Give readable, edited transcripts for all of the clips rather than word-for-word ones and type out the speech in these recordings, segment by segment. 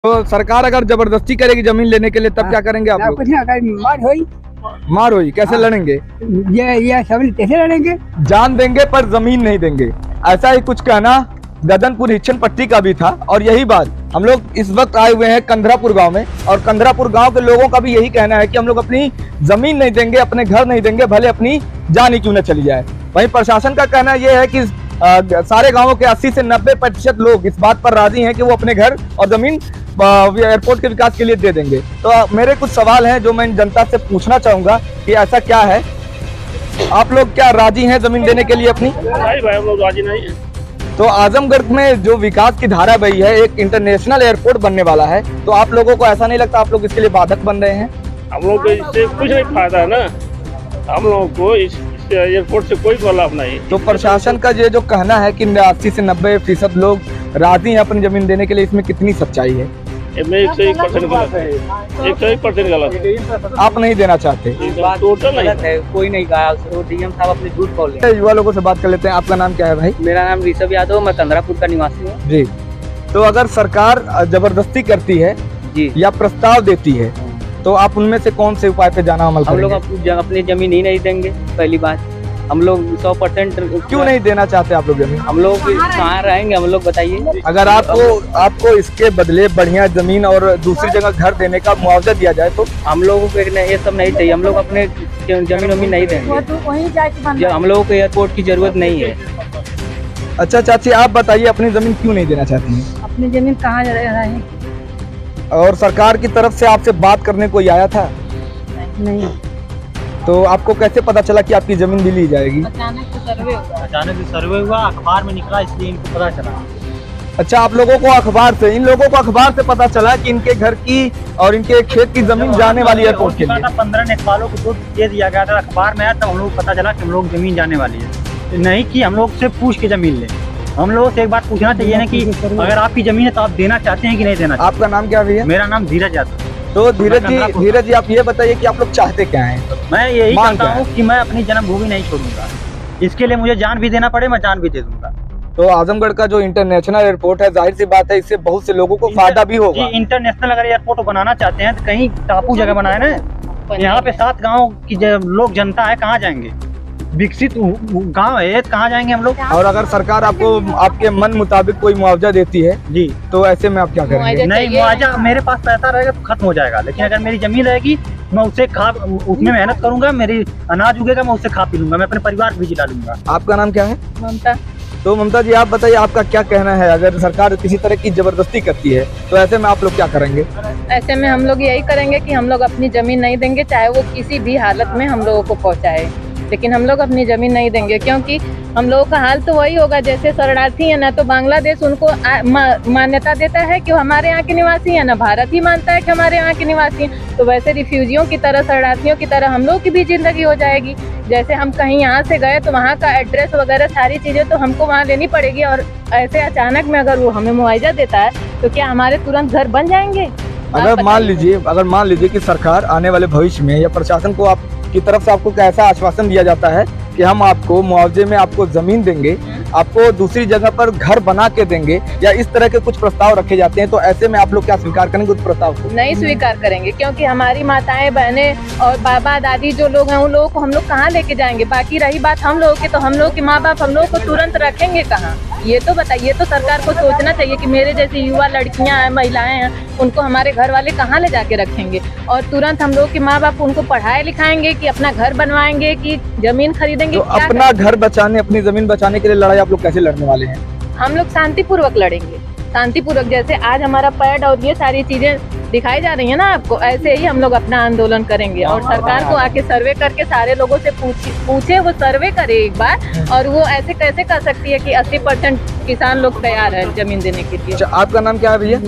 तो सरकार अगर जबरदस्ती करेगी जमीन लेने के लिए तब क्या करेंगे आप लोग? कुछ ना अगर मार हुई कैसे लड़ेंगे? ये सब कैसे लड़ेंगे? जान देंगे पर जमीन नहीं देंगे, ऐसा ही कुछ कहना गदनपुर हिच्छन पट्टी का भी था। और यही बात हम लोग इस वक्त आए हुए हैं कंधरापुर गांव में, और कंधरापुर गांव के लोगों का भी यही कहना है कि हम लोग अपनी जमीन नहीं देंगे, अपने घर नहीं देंगे, भले अपनी जान ही क्यों न चली जाए। वहीं प्रशासन का कहना यह है कि सारे गांवों के 80 से 90% लोग इस बात पर राजी हैं कि वो अपने घर और जमीन एयरपोर्ट के विकास के लिए दे देंगे। तो मेरे कुछ सवाल हैं जो मैं जनता से पूछना चाहूंगा कि ऐसा क्या है, आप लोग क्या राजी हैं जमीन देने के लिए अपनी? नहीं भाई, हम लोग राजी नहीं है। तो आजमगढ़ में जो विकास की धारा बही है, एक इंटरनेशनल एयरपोर्ट बनने वाला है, तो आप लोगों को ऐसा नहीं लगता आप लोग इसके लिए बाधक बन रहे हैं? हम लोग को इससे कुछ नहीं फायदा है ना, हम लोगों को इस एयरपोर्ट से कोई लाभ नहीं। तो प्रशासन का ये जो कहना है कि 80 से 90% लोग राजी हैं अपनी जमीन देने के लिए, इसमें कितनी सच्चाई है? इसमें 101% गलत है, 101% गलत है। आप नहीं देना चाहते? टोटल नहीं है, कोई नहीं कहा, डीएम साहब अपने झूठ बोल रहे हैं। युवा लोगों से बात कर लेते हैं। आपका नाम क्या है भाई? मेरा नाम ऋषभ यादव, मैं कंधरापुर का निवासी हूँ जी। तो अगर सरकार जबरदस्ती करती है जी या प्रस्ताव देती है, तो आप उनमें से कौन से उपाय पे जाना अमल करेंगे? हम लोग अपनी जमीन ही नहीं देंगे। पहली बात, हम लोग 100% क्यों नहीं देना चाहते आप लोग जमीन? हम लोग कहाँ रहेंगे, हम लोग बताइए। अगर आपको इसके बदले बढ़िया जमीन और दूसरी जगह घर देने का मुआवजा दिया जाए तो? हम लोगों को ये सब नहीं चाहिए, हम लोग अपने जमीन वमीन नहीं देंगे, हम लोगों को एयरपोर्ट की जरूरत नहीं है। अच्छा चाची, आप बताइए अपनी जमीन क्यों नहीं देना चाहती हैं? अपनी जमीन कहाँ जा रहा है? और सरकार की तरफ से आपसे बात करने कोई आया था? नहीं। तो आपको कैसे पता चला कि आपकी जमीन भी ली जाएगी? अचानक से सर्वे हुआ। अचानक से सर्वे हुआ, अखबार में निकला, इसलिए इनको पता चला। अच्छा, आप लोगों को अखबार से, इन लोगों को अखबार से पता चला कि इनके घर की और इनके खेत की जमीन जाने वाली है एयरपोर्ट के लिए? 15 नेपालों को तो दे दिया गया था, अखबार में आया तब हम लोग पता चला कि हम लोग जमीन जाने वाली है। नहीं कि हम लोग से पूछ के जमीन ले, हम लोगों से एक बात पूछना चाहिए ना कि अगर आपकी जमीन है तो आप देना चाहते हैं कि नहीं देना? आपका नाम क्या भैया? मेरा नाम धीरज यादव। तो धीरज जी आप ये बताइए कि आप लोग चाहते क्या हैं? मैं यही चाहता हूँ कि मैं अपनी जन्मभूमि नहीं छोड़ूंगा, इसके लिए मुझे जान भी देना पड़े, मैं जान भी दे दूंगा। तो आजमगढ़ का जो इंटरनेशनल एयरपोर्ट है, जाहिर सी बात है इससे बहुत से लोगों को फायदा भी होगा। इंटरनेशनल अगर एयरपोर्ट बनाना चाहते हैं तो कहीं टापू जगह बनाए ना, यहाँ पे 7 गाँव की लोग जनता है, कहाँ जाएंगे? विकसित गांव है, कहाँ जाएंगे हम लोग? और अगर सरकार आपको आपके मन मुताबिक कोई मुआवजा देती है जी, तो ऐसे में आप क्या करेंगे? नहीं, मुआवजा मेरे पास पैसा रहेगा तो खत्म हो जाएगा, लेकिन अगर मेरी जमीन रहेगी मैं उसमें मेहनत करूंगा, मेरी अनाज उगेगा, मैं उससे खा पी लूंगा, मैं अपने परिवार भी जिला लूंगा। आपका नाम क्या है? ममता। तो ममता जी आप बताइए, आपका क्या कहना है? अगर सरकार किसी तरह की जबरदस्ती करती है तो ऐसे में आप लोग क्या करेंगे? ऐसे में हम लोग यही करेंगे कि हम लोग अपनी जमीन नहीं देंगे, चाहे वो किसी भी हालत में हम लोगों को पहुंचाए, लेकिन हम लोग अपनी जमीन नहीं देंगे। क्योंकि हम लोगों का हाल तो वही होगा, जैसे शरणार्थी है ना, तो बांग्लादेश उनको मान्यता देता है कि वो हमारे यहाँ के निवासी है, ना भारत ही मानता है कि हमारे यहाँ के निवासी हैं। तो वैसे रिफ्यूजियों की तरह, शरणार्थियों की तरह हम लोग की भी जिंदगी हो जाएगी। जैसे हम कहीं यहाँ से गए तो वहाँ का एड्रेस वगैरह सारी चीजें तो हमको वहाँ लेनी पड़ेगी, और ऐसे अचानक में अगर वो हमें मुआवजा देता है तो क्या हमारे तुरंत घर बन जाएंगे? अगर मान लीजिए कि सरकार आने वाले भविष्य में या प्रशासन को आपकी तरफ से आपको कैसा आश्वासन दिया जाता है कि हम आपको मुआवजे में आपको जमीन देंगे, आपको दूसरी जगह पर घर बना के देंगे, या इस तरह के कुछ प्रस्ताव रखे जाते हैं, तो ऐसे में आप लोग क्या स्वीकार करेंगे उस प्रस्ताव को? नहीं स्वीकार करेंगे, क्योंकि हमारी माताएं बहनें और बाबा दादी जो लोग हैं उन लोगों को हम लोग कहाँ लेके जाएंगे? बाकी रही बात हम लोगों की, तो हम लोग के माँ बाप हम लोग को तुरंत रखेंगे कहाँ? ये तो बताइए, तो सरकार को सोचना चाहिए कि मेरे जैसी युवा लड़कियां हैं, महिलाएं हैं, उनको हमारे घर वाले कहाँ ले जाके रखेंगे? और तुरंत हम लोग के माँ बाप उनको पढ़ाए लिखाएंगे कि अपना घर बनवाएंगे कि जमीन खरीदेंगे? तो अपना घर बचाने, अपनी जमीन बचाने के लिए लड़ाई आप लोग कैसे लड़ने वाले हैं? हम लोग शांतिपूर्वक लड़ेंगे, शांतिपूर्वक। जैसे आज हमारा पैड और ये सारी चीजें दिखाई जा रही है ना आपको, ऐसे ही हम लोग अपना आंदोलन करेंगे, और सरकार को आके सर्वे करके सारे लोगों से पूछे, वो सर्वे करे एक बार, और वो ऐसे कैसे कर सकती है कि 80% किसान लोग तैयार है जमीन देने के लिए। आपका नाम क्या है भैया?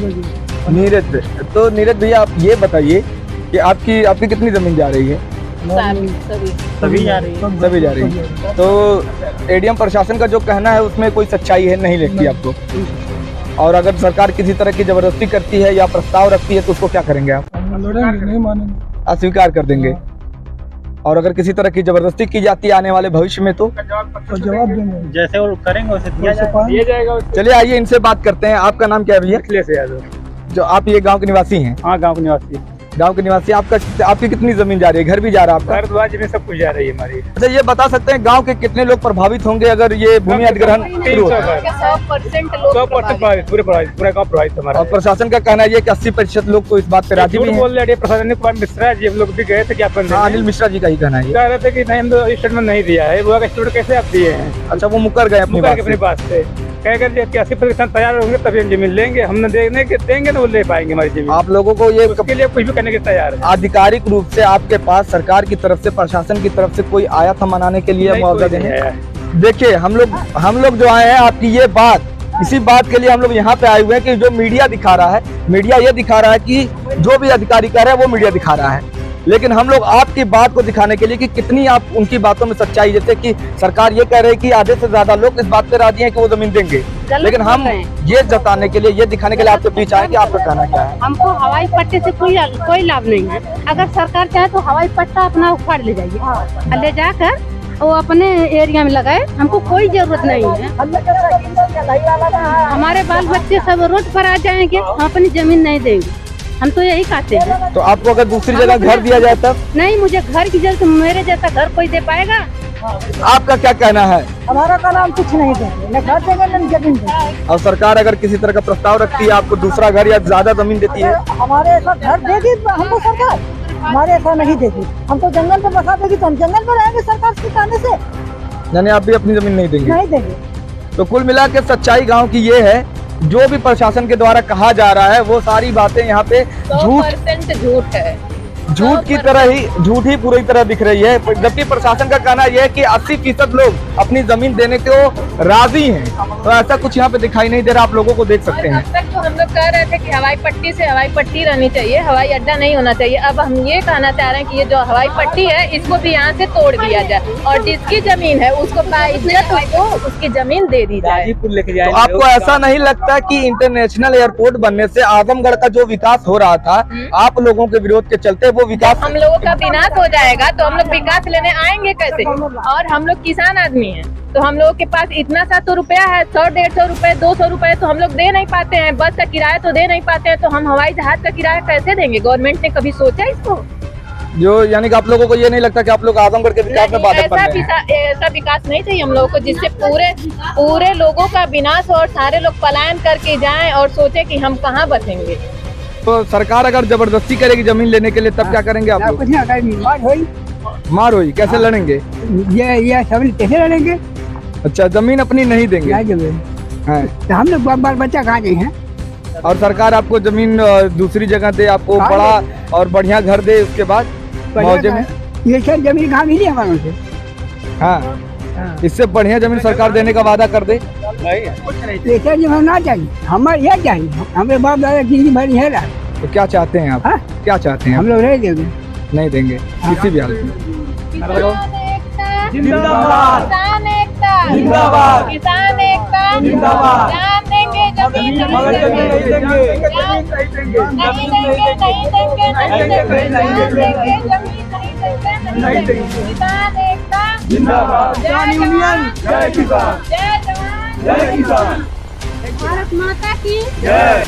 नीरज। तो नीरज भैया आप ये बताइए कि आपकी कितनी जमीन जा रही है? सभी जा रही है। तो एडीएम प्रशासन का जो कहना है उसमें कोई सच्चाई है, नहीं लगती आपको? और अगर सरकार किसी तरह की जबरदस्ती करती है या प्रस्ताव रखती है तो उसको क्या करेंगे आप? लड़ेंगे, नहीं मानेंगे, अस्वीकार कर देंगे। और अगर किसी तरह की जबरदस्ती की जाती है आने वाले भविष्य में तो जवाब देंगे, जैसे वो करेंगे वैसे दिया जाएगा। चलिए आइए इनसे बात करते हैं। आपका नाम क्या है भैया? अखिलेश यादव। जो आप ये गांव के निवासी हैं? हाँ, गाँव के निवासी। गांव के निवासी। आपकी कितनी जमीन जा रही है? घर भी जा रहा है आपका? घर द्वार जमीन सब कुछ जा रही है हमारी। अच्छा, ये बता सकते हैं गांव के कितने लोग प्रभावित होंगे अगर ये भूमि अधिग्रहण शुरू होता है? 100% लोग प्रभावित। पूरा गाँव प्रभावित हमारा। और प्रशासन का कहना है कि 80% लोग तो इस बात पे राजी भी हैं। बोल रहे प्रशासन कुमार मिश्रा जी, हम लोग भी गए थे ज्ञापन देने। हाँ, अनिल मिश्रा जी का ही कहना है। कह रहे थे कि नहीं, हम तो स्टेटमेंट नहीं दिया है। वो स्टेटमेंट कैसे आप दिए हैं? अच्छा, वो मुकर गए अपनी बात से। कह कर 80% तैयार होंगे तभी हम जमीन लेंगे। हम देंगे ना वो ले पाएंगे हमारी जमीन। आप लोगों को ये उसके लिए कुछ भी करने के तैयार है। आधिकारिक रूप से आपके पास सरकार की तरफ से, प्रशासन की तरफ से कोई आया था मनाने के लिए, मुआवजा देने? देखिए, हम लोग जो आए हैं आपकी ये बात, इसी बात के लिए हम लोग यहाँ पे आए हुए हैं कि जो मीडिया दिखा रहा है, मीडिया ये दिखा रहा है कि जो भी अधिकारी कह रहे हैं वो मीडिया दिखा रहा है, लेकिन हम लोग आपकी बात को दिखाने के लिए कि कितनी आप उनकी बातों में सच्चाई, जैसे कि सरकार ये कह रही है कि आधे से ज्यादा लोग इस बात पे राजी हैं कि वो जमीन देंगे, लेकिन हम ये जताने के लिए, ये दिखाने के लिए आपके बीच आए कि आपका कहना क्या है। हमको हवाई पट्टे से कोई लाभ नहीं है। अगर सरकार चाहे तो हवाई पट्टा अपना उखाड़ ले जाइए और ले जाकर वो अपने एरिया में लगाए। हमको कोई जरूरत नहीं है। हमारे बाल बच्चे सब रोड पर आ जाएंगे, हम अपनी जमीन नहीं देंगे। हम तो यही कहते हैं। तो आपको अगर दूसरी जगह घर दिया जाए तब? नहीं, मुझे घर की जरूरत, मेरे जैसा घर कोई दे पाएगा? आपका क्या कहना है? हमारा का नाम कुछ नहीं देंगे, न घर देंगे न जमीन देंगे। और सरकार अगर किसी तरह का प्रस्ताव रखती है, आपको दूसरा घर या ज्यादा जमीन देती है? हमारे ऐसा घर देगी हमको सरकार? हमारे ऐसा नहीं देगी। हमको जंगल में बसा देगी तो हम जंगल में रहेंगे सरकार के कहने से। यानी आप भी अपनी जमीन नहीं देंगे? नहीं देंगे। तो कुल मिला के सच्चाई गाँव की ये है, जो भी प्रशासन के द्वारा कहा जा रहा है वो सारी बातें यहाँ पे 100% झूठ है। झूठ की तरह ही, झूठ ही पूरी तरह दिख रही है, जबकि प्रशासन का कहना यह है कि 80% लोग अपनी जमीन देने को राजी हैं। तो ऐसा कुछ यहाँ पे दिखाई नहीं दे रहा, आप लोगों को देख सकते हैं। अब तक तो हम लोग कह रहे थे कि हवाई पट्टी से हवाई पट्टी रहनी चाहिए, हवाई अड्डा नहीं होना चाहिए। अब हम ये कहना चाह रहे हैं कि ये जो हवाई पट्टी है इसको भी यहाँ से तोड़ दिया जाए और जिसकी जमीन है उसको उसकी जमीन दे दी जाए। तो आपको ऐसा नहीं लगता कि इंटरनेशनल एयरपोर्ट बनने से आजमगढ़ का जो विकास हो रहा था, आप लोगों के विरोध के चलते वो विकास, हम लोगों का विनाश हो जाएगा तो हम लोग विकास लेने आएंगे कैसे? और हम लोग किसान आदमी हैं, तो हम लोगों के पास इतना सा तो रुपया है, 100-150 रुपए, 200 रुपए तो हम लोग दे नहीं पाते हैं। बस का किराया तो दे नहीं पाते हैं, तो हम हवाई जहाज का किराया कैसे देंगे? गवर्नमेंट ने कभी सोचा इसको? जो यानी कि आप लोगों को ये नहीं लगता कि आप लोग आजमगढ़ के विकास में बाधक बन रहे हैं? ऐसा विकास नहीं चाहिए हम लोगों को जिससे पूरे लोगों का विनाश हो और सारे लोग पलायन करके जाएं और सोचे कि हम कहाँ बचेंगे। तो सरकार अगर जबरदस्ती करेगी जमीन लेने के लिए तब क्या करेंगे आप लोग? मार होई, कैसे लड़ेंगे? ये सब कैसे लड़ेंगे? अच्छा, जमीन अपनी नहीं देंगे? हाँ। तो हम लोग बाल बच्चा कहाँ गए हैं? और सरकार आपको जमीन दूसरी जगह दे, आपको बड़ा और बढ़िया घर दे, उसके बाद मुआवजे में? ये सब जमीन कहाँ मिली हमारे से? हाँ, इससे बढ़िया जमीन सरकार देने का वादा कर दे। ऐसा जमीन ना चाहिए, हमारे यह चाहिए। हमारे बाप दादा की भरी है। तो क्या चाहते हैं आप? क्या चाहते हैं? हम लोग नहीं देंगे। नहीं देंगे किसी भी हालत में। जिंदाबाद, किसान एकता जिंदाबाद, किसान एकता जिंदाबाद। जान देंगे जमीन नहीं देंगे, नहीं देंगे, नहीं देंगे, किसान एकता जिंदाबाद। जय यूनियन, जय किसान, जय जवान, जय किसान। भारत माता की जय।